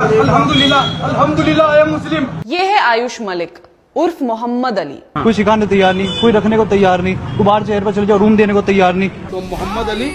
अल्हम्दुलिल्लाह अल्हम्दुलिल्लाह I am मुस्लिम। ये है आयुष मलिक उर्फ मोहम्मद अली। कोई सिखाने तैयार नहीं, कोई रखने को तैयार नहीं, कोई बाहर शहर पर चले जाओ रूम देने को तैयार नहीं। तो मोहम्मद अली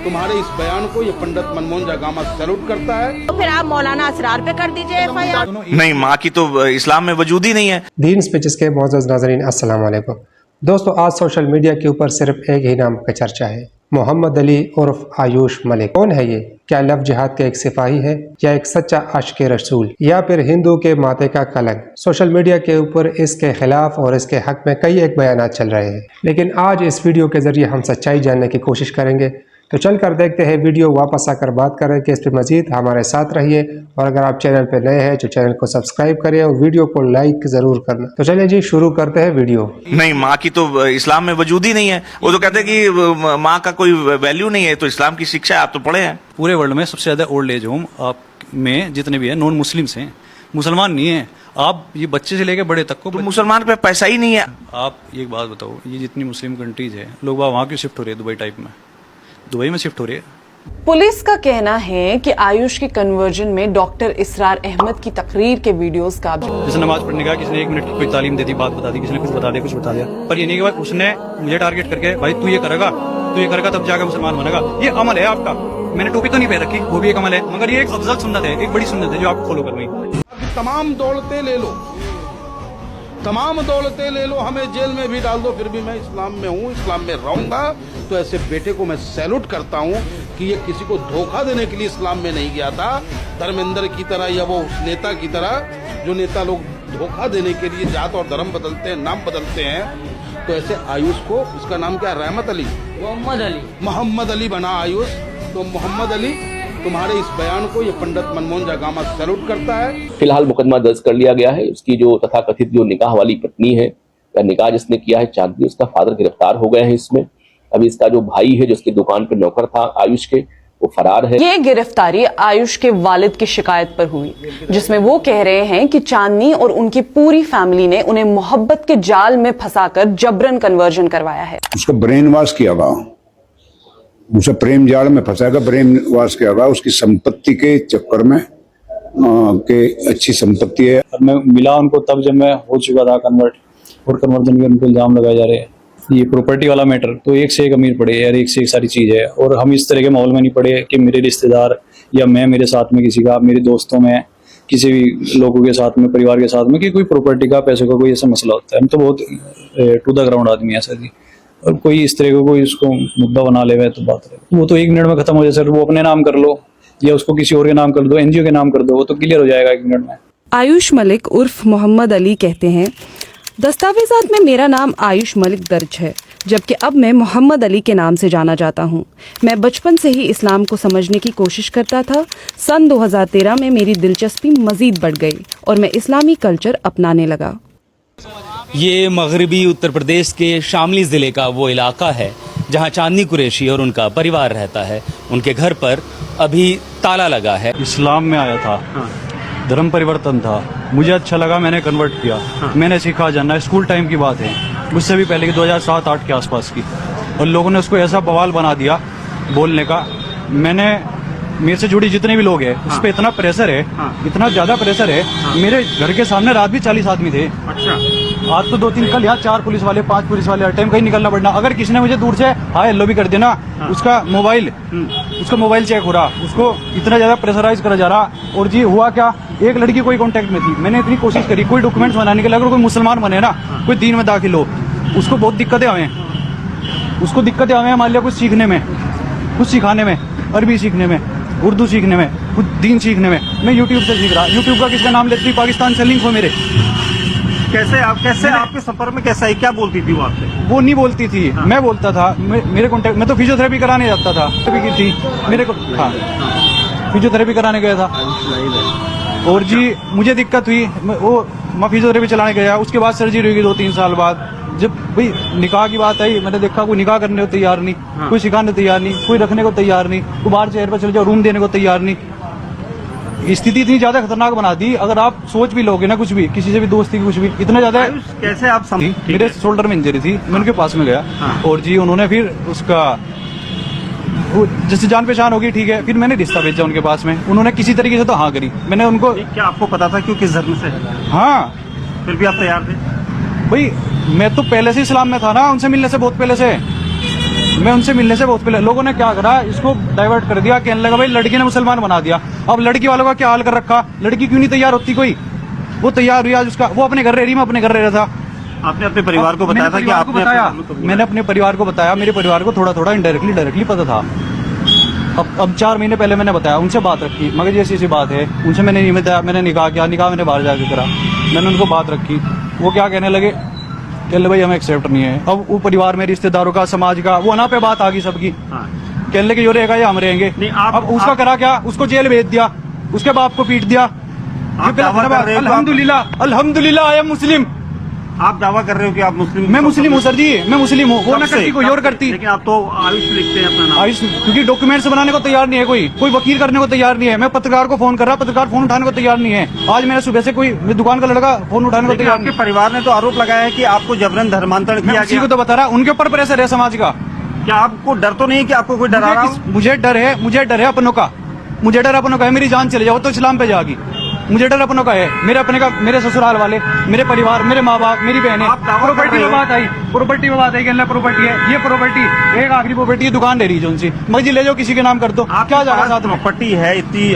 तुम्हारे इस बयान को ये पंडित मनमोहन जागामा सैल्यूट करता है। तो फिर आप मौलाना असरार पे कर दीजिए FIR। नहीं, माँ की तो इस्लाम में वजूद ही नहीं है। दीन स्पीचेस के मोअज़्ज़ज़ नाज़रीन अस्सलाम वालेकुम। दोस्तों, आज सोशल मीडिया के ऊपर सिर्फ एक ही नाम का चर्चा है, मोहम्मद अली उर्फ आयुष मलिक। कौन है ये? क्या लव जिहाद का एक सिपाही है या एक सच्चा आशिक रसूल या फिर हिंदू के माथे का कलंक? सोशल मीडिया के ऊपर इसके खिलाफ और इसके हक में कई एक बयान चल रहे हैं, लेकिन आज इस वीडियो के जरिए हम सच्चाई जानने की कोशिश करेंगे। तो चलकर देखते हैं वीडियो, वापस आकर बात करें कि इस पर मजीद हमारे साथ रहिए। और अगर आप चैनल पर नए हैं तो चैनल को सब्सक्राइब करें और वीडियो को लाइक जरूर करना। तो चलिए जी, शुरू करते हैं वीडियो। नहीं, माँ की तो इस्लाम में वजूद ही नहीं है। वो तो कहते हैं कि माँ का कोई वैल्यू नहीं है। तो इस्लाम की शिक्षा आप तो पढ़े हैं। पूरे वर्ल्ड में सबसे ज्यादा ओल्ड एज होम आप में जितने भी है नॉन मुस्लिम्स हैं, मुसलमान नहीं है। आप ये बच्चे से लेकर बड़े तक को तो मुसलमान पे पैसा ही नहीं है। आप एक बात बताओ, ये जितनी मुस्लिम कंट्रीज है, लोग वहाँ क्यों शिफ्ट हो रहे हैं? दुबई टाइप में, दुबई में शिफ्ट हो रही है। पुलिस का कहना है कि आयुष के कन्वर्जन में डॉक्टर इसरार अहमद की तकरीर के वीडियोस का भी। जैसे नमाज पढ़ने का, किसी ने 1 मिनट की कोई तालीम दे दी, बात बता दी, किसी ने कुछ बता दिया, कुछ बता दिया, पर ये नहीं कि उसने मुझे टारगेट करके भाई तू ये करेगा तब जाकर मुसलमान बनेगा। ये अमल है आपका। मैंने टोपी तो नहीं पहन रखी, वो भी एक अमल है, मगर ये एक अफजल सुन्नत है, एक बड़ी सुन्नत है जो आप फॉलो करवाई। तमाम दौलतें ले लो, तमाम दौलतें ले लो, हमें जेल में भी डाल दो, फिर भी मैं इस्लाम में हूँ, इस्लाम में रहूंगा। तो ऐसे बेटे को मैं सैल्यूट करता हूँ कि ये किसी को धोखा देने के लिए इस्लाम में नहीं गया था, धर्मेंद्र की तरह या वो नेता की तरह। जो नेता लोग धोखा देने के लिए जात और धर्म बदलते हैं, नाम बदलते हैं। तो ऐसे आयुष को, इसका नाम क्या है, रहमत अली, मोहम्मद अली बना आयुष। तो मोहम्मद अली तुम्हारे इस बयान को ये पंडित मनमोहन जागामा सैल्यूट करता है। फिलहाल मुकदमा दर्ज कर लिया गया है। उसकी जो तथाकथित जो निकाह वाली पत्नी है या निकाह जिसने किया है चांदनी, उसका फादर गिरफ्तार हो गए हैं इसमें। अभी इसका जो भाई है जो उसकी दुकान पर नौकर था आयुष के, वो फरार है। ये गिरफ्तारी आयुष के वालिद की शिकायत पर हुई, जिसमें वो कह रहे हैं कि चांदनी और उनकी पूरी फैमिली ने उन्हें मोहब्बत के जाल में फंसाकर जबरन कन्वर्जन करवाया है। उसको ब्रेन वॉश किया हुआ, उसे प्रेम जाल में फंसाकर ब्रेन वॉश किया हुआ, उसकी संपत्ति के चक्कर में के अच्छी संपत्ति है। मैं मिला उनको तब जब मैं हो चुका था कन्वर्ट, और कन्वर्जन के उनको इल्जाम लगाए जा रहे हैं। ये प्रॉपर्टी वाला मैटर, तो एक से एक अमीर पड़े यार, एक से एक सारी चीज है। और हम इस तरह के माहौल में नहीं पड़े कि मेरे रिश्तेदार या मैं मेरे साथ में किसी का, मेरे दोस्तों में, किसी भी लोगों के साथ में, परिवार के साथ में कि कोई प्रॉपर्टी का, पैसे का कोई ऐसा मसला होता है। हम तो बहुत टू द ग्राउंड आदमी है सर जी। और कोई इस तरह का कोई उसको मुद्दा बना ले तो बात है, वो तो 1 मिनट में खत्म हो जाए सर। वो अपने नाम कर लो या उसको किसी और के नाम कर दो, NGO के नाम कर दो, वो तो क्लियर हो जाएगा 1 मिनट में। आयुष मलिक उर्फ मोहम्मद अली कहते हैं, दस्तावेजात में मेरा नाम आयुष मलिक दर्ज है, जबकि अब मैं मोहम्मद अली के नाम से जाना जाता हूँ। मैं बचपन से ही इस्लाम को समझने की कोशिश करता था। सन 2013 में मेरी दिलचस्पी मजीद बढ़ गई और मैं इस्लामी कल्चर अपनाने लगा। ये मगरबी उत्तर प्रदेश के शामली ज़िले का वो इलाका है जहाँ चांदनी कुरैशी और उनका परिवार रहता है। उनके घर पर अभी ताला लगा है। इस्लाम में आया था, धर्म परिवर्तन था, मुझे अच्छा लगा, मैंने कन्वर्ट किया। मैंने सीखा जानना, स्कूल टाइम की बात है, उससे भी पहले की 2007-8 के आसपास की। और लोगों ने उसको ऐसा बवाल बना दिया बोलने का। मेरे से जुड़ी जितने भी लोग हैं उस पर इतना प्रेशर है, इतना ज्यादा प्रेशर है। मेरे घर के सामने रात भी 40 आदमी थे। अच्छा, आज तो 2-3, कल यहाँ 4 पुलिस वाले, 5 पुलिस वाले, हर टाइम कहीं निकलना पड़ना। अगर किसी ने मुझे दूर से हाय हेलो भी कर देना, उसका मोबाइल चेक हो रहा, उसको इतना ज्यादा प्रेशराइज करा जा रहा। और जी हुआ क्या, एक लड़की कोई कांटेक्ट में थी, मैंने इतनी कोशिश करी कोई डॉक्यूमेंट्स बनाने के लिए। अगर कोई मुसलमान बने ना, कोई दीन में दाखिल हो, उसको बहुत दिक्कतें आवे, मान लिया कुछ सीखने में, कुछ सिखाने में, अरबी सीखने में, उर्दू सीखने में, कुछ दीन सीखने में। मैं यूट्यूब से सीख रहा, यूट्यूब का किसका नाम लेती, पाकिस्तान से लिंक हो मेरे। कैसे आपके संपर्क में कैसा है, क्या बोलती थी वो आपसे? वो नहीं बोलती थी, मैं बोलता था। मेरे कॉन्टेक्ट, मैं तो फिजियोथेरेपी कराने जाता था, की थी मेरे को। हाँ, फिजियोथेरेपी कराने गया था। और जी मुझे दिक्कत हुई, मैं फिजियोथेरेपी चलाने गया। उसके बाद सर्जरी हुई 2-3 साल बाद। जब भाई निकाह की बात आई, मैंने देखा कोई निकाह करने को तैयार नहीं, कोई सिखाने तैयार नहीं, कोई रखने को तैयार नहीं, कोई बाहर शहर पर चले जाओ रूम देने को तैयार नहीं। स्थिति इतनी ज्यादा खतरनाक बना दी। अगर आप सोच भी लोगे ना, कुछ भी, किसी से भी दोस्ती की कुछ भी, इतना ज्यादा। कैसे आप मेरे शोल्डर में इंजरी थी, मैं उनके पास में गया। और जी उन्होंने फिर उसका वो जैसे जान पहचान होगी ठीक है, फिर मैंने रिश्ता भेजा उनके पास में, उन्होंने किसी तरीके से तो हाँ करी। मैंने उनको, क्या आपको पता था क्यों किस धर्म से है? हाँ फिर भी आप तैयार थे? भाई मैं तो पहले से इस्लाम में था ना, उनसे मिलने से बहुत पहले से, मैं उनसे मिलने से बहुत पहले। लोगों ने क्या करा, इसको डाइवर्ट कर दिया, कहने लगा भाई लड़की ने मुसलमान बना दिया। अब लड़की वालों का क्या हाल कर रखा, लड़की क्यों नहीं तैयार होती कोई, वो तैयार हुई आज उसका, वो अपने घर रह रही, मैं अपने घर रह रहा था। आपने अपने परिवार को बताया था कि आपने मैंने अपने परिवार को बताया, मेरे परिवार को थोड़ा थोड़ा डायरेक्टली पता था। अब 4 महीने पहले मैंने बताया, उनसे बात रखी, मगर जैसी ऐसी बात है, उनसे मैंने नहीं बताया, मैंने निकाह किया, निकाह मैंने बाहर जाके करा, मैंने उनको बात रखी, वो क्या कहने लगे, कहने भाई हमें एक्सेप्ट नहीं है। अब वो परिवार में रिश्तेदारों का, समाज का, वो ना पे बात आ गई सबकी, कहने लगे जो रहेगा ये हम रहेंगे। अब उसका करा क्या, उसको जेल भेज दिया, उसके बाप को पीट दिया। अल्हम्दुलिल्लाह अल्हम्दुलिल्लाह आई एम मुस्लिम। आप दावा कर रहे हो कि आप मुस्लिम? मैं मुस्लिम हूँ सर जी, मैं मुस्लिम हूँ, वो ना करती कोई और करती। लेकिन आप तो आयुष लिखते हैं अपना नाम। आयुष, क्योंकि डॉक्यूमेंट्स बनाने को तैयार नहीं है, कोई वकील करने को तैयार नहीं है। मैं पत्रकार को फोन कर रहा, पत्रकार फोन उठाने को तैयार नहीं है। आज मैंने सुबह से कोई दुकान का लड़का फोन उठाने को तैयार नहीं। आपके परिवार ने तो आरोप लगाया है कि आपको जबरन धर्मांतरण किया गया। किसी को तो बता रहा, उनके ऊपर प्रेशर है समाज का। क्या आपको डर तो नहीं है कि आपको कोई डरा रहा हो? मुझे डर है अपनों का, मुझे डर अपनों का है। मेरी जान चले जाओ तो इस्लाम पे जाएगी, मुझे डर अपनों का है। मेरे अपने का, मेरे ससुराल वाले, मेरे परिवार, मेरे माँ बाप, मेरी बहनें। प्रॉपर्टी में बात आई, प्रॉपर्टी में बात आई, कहना प्रॉपर्टी है, ये प्रॉपर्टी एक आखिरी प्रॉपर्टी दुकान ले रही है उनसे, मर्जी ले जाओ किसी के नाम कर दो, क्या जाएगा साथ में। प्रॉपर्टी है इतनी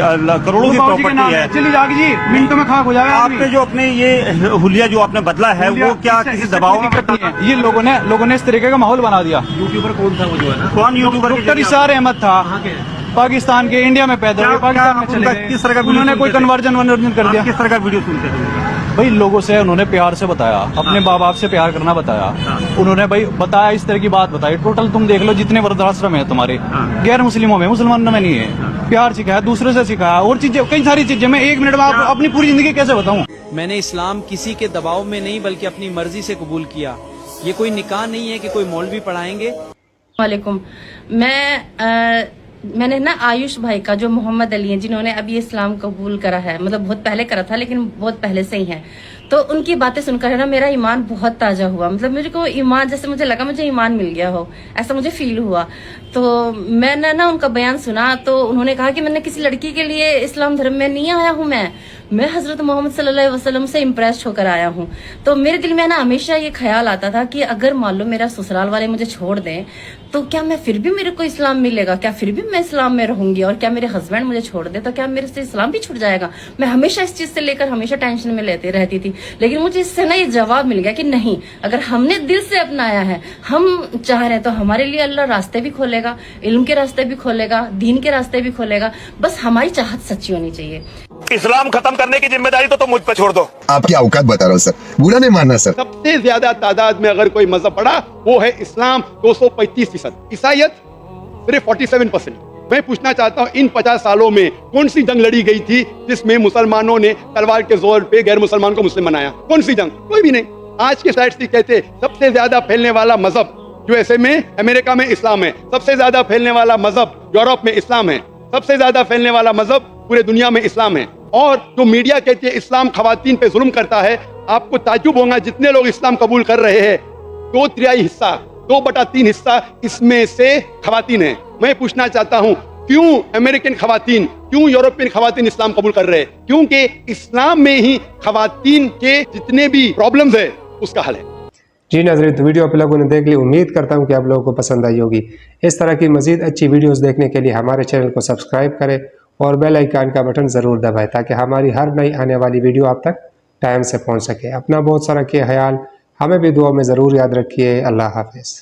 करोड़ों की प्रॉपर्टी है, चली जाएगी जी, मिनटों में खाक हो जाएगा। आपने जो अपने ये हुलिया जो आपने बदला है वो क्या किसी दबाव में दिक्कत नहीं है। ये लोगों ने इस तरीके का माहौल बना दिया। यूट्यूबर कौन था वो जो है ना? कौन यूट्यूबर? डॉक्टर इसार अहमद था, पाकिस्तान के, इंडिया में पैदा हुए, पाकिस्तान में चले गए। किस तरह का उन्होंने कोई कन्वर्जन कर दिया। किस तरह का वीडियो सुनते थे? भाई लोगों से उन्होंने प्यार से बताया, अपने माँ बाप से प्यार करना बताया। उन्होंने भाई बताया, इस तरह की बात बताई। टोटल तुम देख लो जितने वृद्धाश्रम है तुम्हारे, गैर मुस्लिमों में, मुसलमानों में नहीं है। प्यार सिखाया, दूसरे से सिखाया, और चीजें, कई सारी चीजें। मैं 1 मिनट में अपनी पूरी जिंदगी कैसे बताऊं। मैंने इस्लाम किसी के दबाव में नहीं बल्कि अपनी मर्जी से कबूल किया। ये कोई निकाह नहीं है कि कोई मौलवी पढ़ाएंगे। वालेकुम। मैंने ना आयुष भाई का, जो मोहम्मद अली हैं, जिन्होंने अभी इस्लाम कबूल करा है, मतलब बहुत पहले करा था लेकिन बहुत पहले से ही है, तो उनकी बातें सुनकर है ना मेरा ईमान बहुत ताजा हुआ। मतलब मुझे को ईमान, जैसे मुझे लगा मुझे ईमान मिल गया हो, ऐसा मुझे फील हुआ। तो मैंने ना उनका बयान सुना, तो उन्होंने कहा कि मैंने किसी लड़की के लिए इस्लाम धर्म में नहीं आया हूँ, मैं हजरत मोहम्मद सल्लल्लाहु अलैहि वसल्लम से इम्प्रेस होकर आया हूँ। तो मेरे दिल में ना हमेशा ये ख्याल आता था कि अगर मान लो मेरा ससुराल वाले मुझे छोड़ दें तो क्या मैं फिर भी, मेरे को इस्लाम मिलेगा, क्या फिर भी मैं इस्लाम में रहूंगी, और क्या मेरे हस्बैंड मुझे छोड़ दे तो क्या मेरे से इस्लाम भी छूट जाएगा। मैं हमेशा इस चीज से लेकर हमेशा टेंशन में रहती थी। लेकिन मुझे इससे ना ये जवाब मिल गया कि नहीं, अगर हमने दिल से अपनाया है, हम चाह रहे हैं, तो हमारे लिए अल्लाह रास्ते भी खोलेगा, इल्म के रास्ते भी खोलेगा, दीन के रास्ते भी खोलेगा। बस हमारी चाहत सच्ची होनी चाहिए। इस्लाम खत्म करने की जिम्मेदारी तो मुझ पर छोड़ दो। आपकी औकात बता रहा हूँ सर, बुरा नहीं मानना सर। सबसे ज्यादा तादाद में अगर कोई मजहब पड़ा वो है इस्लाम, 235%। ईसाइयत सिर्फ 47%। मैं पूछना चाहता हूँ, इन 50 सालों में कौन सी जंग लड़ी गई थी जिसमें मुसलमानों ने तलवार के जोर पे गैर मुसलमान को मुस्लिम बनाया? कौन सी जंग? कोई भी नहीं। आज के स्टैटिस्टिक्स कहते सबसे ज्यादा फैलने वाला मजहब यूएसए में, अमेरिका में इस्लाम है। सबसे ज्यादा फैलने वाला मजहब यूरोप में इस्लाम है। सबसे ज्यादा फैलने वाला मजहब पूरे दुनिया में इस्लाम है। और जो मीडिया कहती है इस्लाम खवातीन पे जुल्म करता है, आपको ताज्जुब होगा जितने लोग इस्लाम कबूल कर रहे हैं 2/3 हिस्सा, 2/3 हिस्सा इसमें से खवातीन है। मैं पूछना चाहता हूँ, क्यों अमेरिकन खवातीन, क्यों यूरोपियन खवातीन इस्लाम कबूल कर रहे हैं? क्योंकि इस्लाम में ही खवातीन के जितने भी प्रॉब्लम्स है उसका हल है। जी नाज़रीन, तो वीडियो आप लोगों ने देख ली, उम्मीद करता हूँ कि आप लोगों को पसंद आई होगी। इस तरह की मज़ीद अच्छी वीडियोस देखने के लिए हमारे चैनल को सब्सक्राइब करें और बेल आइकन का बटन ज़रूर दबाएं, ताकि हमारी हर नई आने वाली वीडियो आप तक टाइम से पहुँच सके। अपना बहुत सारा ख्याल, हमें भी दुआ में ज़रूर याद रखिए। अल्लाह हाफ़िज़।